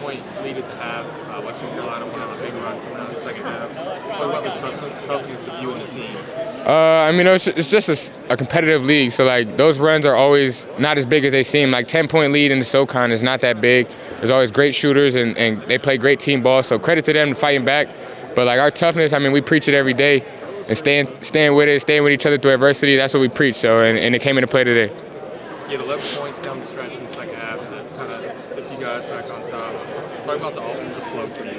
11-point lead at the half. Western Carolina went on a big run coming out of the second half. What about the toughness of you and the team? I mean, it's just a competitive league, so like those runs are always not as big as they seem. Like 10-point lead in the SoCon is not that big. There's always great shooters, and they play great team ball. So credit to them fighting back. But like our toughness, I mean, we preach it every day, and staying with it, staying with each other through adversity. That's what we preach. So and it came into play today. You had 11 points down the stretch in the second half to kind of get you guys back on top. Talk about the offensive flow for you.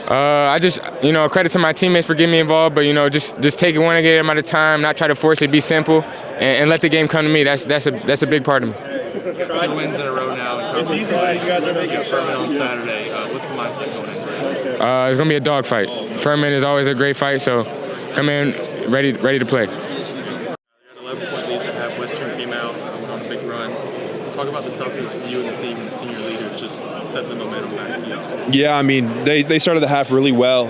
I just, credit to my teammates for getting me involved, but, just take it one game at a time, not try to force it, be simple, and let the game come to me. That's a big part of me. 2 wins in a row now in conference play. You got Furman on Saturday. What's the mindset going into it? It's going to be a dogfight. Furman is always a great fight, so come in ready to play. You got an 11-point lead to have Western came out on a big run. Talk about the toughness of you and the team and the senior leaders just set the momentum back to you. Yeah, I mean, they started the half really well.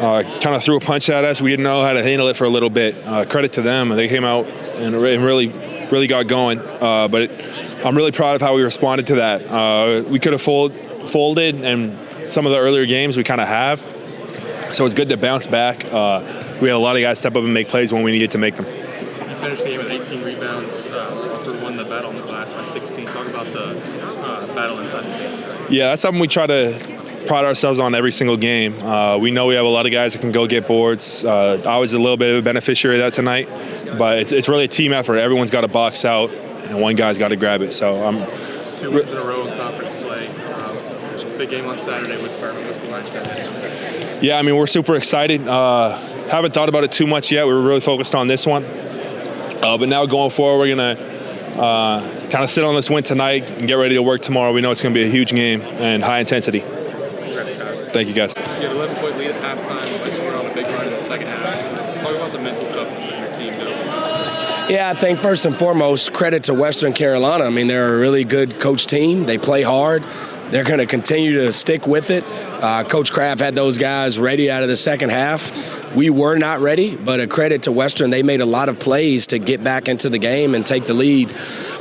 Kind of threw a punch at us. We didn't know how to handle it for a little bit. Credit to them. They came out and really got going. But I'm really proud of how we responded to that. We could have folded, and some of the earlier games we kind of have. So it's good to bounce back. We had a lot of guys step up and make plays when we needed to make them. You finished the game with 18 rebounds. Wofford won the battle on the glass by 16. Talk about the battle inside the game. Yeah, that's something we try to pride ourselves on every single game. We know we have a lot of guys that can go get boards. I was a little bit of a beneficiary of that tonight, but it's really a team effort. Everyone's got to box out, and one guy's got to grab it. So it's 2 wins in a row in conference play. Big game on Saturday with Furman. What's the mindset? Yeah, I mean, we're super excited. Haven't thought about it too much yet. We were really focused on this one. But now going forward, we're going to kind of sit on this win tonight and get ready to work tomorrow. We know it's going to be a huge game and high intensity. Thank you, guys. You had an 11-point lead at halftime. Western went on a big run in the second half. Talk about the mental toughness of your team. Yeah, I think first and foremost, credit to Western Carolina. I mean, they're a really good coach team. They play hard. They're going to continue to stick with it. Coach Kraft had those guys ready out of the second half. We were not ready, but a credit to Western. They made a lot of plays to get back into the game and take the lead.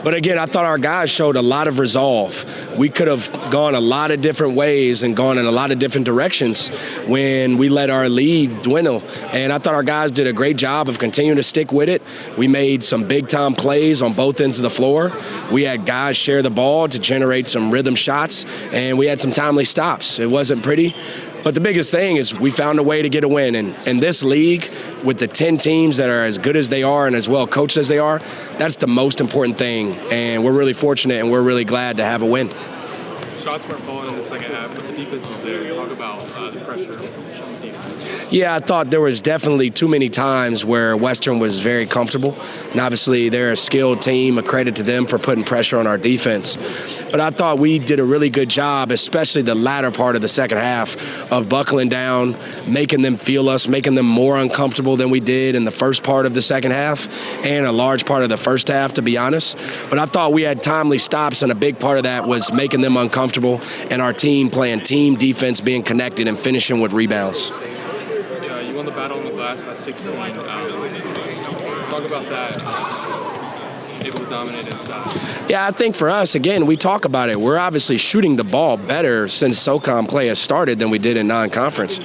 But again, I thought our guys showed a lot of resolve. We could have gone a lot of different ways and gone in a lot of different directions when we let our lead dwindle. And I thought our guys did a great job of continuing to stick with it. We made some big-time plays on both ends of the floor. We had guys share the ball to generate some rhythm shots, and we had some timely stops. It wasn't pretty. But the biggest thing is we found a way to get a win. And in this league, with the 10 teams that are as good as they are and as well coached as they are, that's the most important thing. And we're really fortunate, and we're really glad to have a win. Shots weren't falling in the second half, but the defense was there. Talk about the pressure on the defense. Yeah, I thought there was definitely too many times where Western was very comfortable. And obviously, they're a skilled team. A credit to them for putting pressure on our defense. But I thought we did a really good job, especially the latter part of the second half, of buckling down, making them feel us, making them more uncomfortable than we did in the first part of the second half and a large part of the first half, to be honest. But I thought we had timely stops, and a big part of that was making them uncomfortable and our team playing team defense, being connected, and finishing with rebounds. Yeah, you won the battle on the glass by 16. Talk about that. Able to dominate inside. Yeah, I think for us, again, we talk about it. We're obviously shooting the ball better since SoCon play has started than we did in non-conference.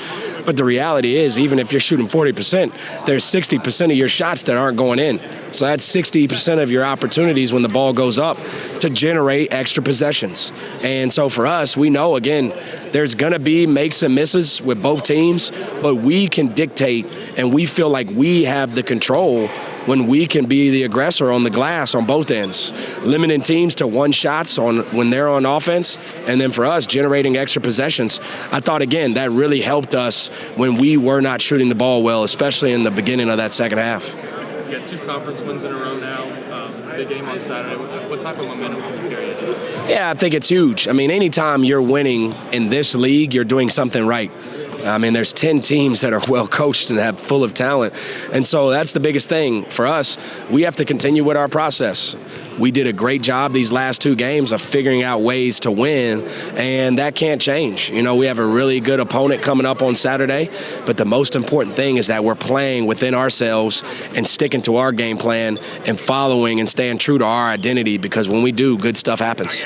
But the reality is, even if you're shooting 40%, there's 60% of your shots that aren't going in. So that's 60% of your opportunities when the ball goes up to generate extra possessions. And so for us, we know, again, there's going to be makes and misses with both teams, but we can dictate, and we feel like we have the control when we can be the aggressor on the glass on both ends, limiting teams to one shots on when they're on offense, and then for us, generating extra possessions. I thought, again, that really helped us when we were not shooting the ball well, especially in the beginning of that second half. You got 2 conference wins in a row now. Big game on Saturday. What type of momentum can you carry? Yeah, I think it's huge. I mean, anytime you're winning in this league, you're doing something right. I mean, there's 10 teams that are well coached and have full of talent. And so that's the biggest thing for us. We have to continue with our process. We did a great job these last 2 games of figuring out ways to win, and that can't change. You know, we have a really good opponent coming up on Saturday, but the most important thing is that we're playing within ourselves and sticking to our game plan and following and staying true to our identity, because when we do, good stuff happens.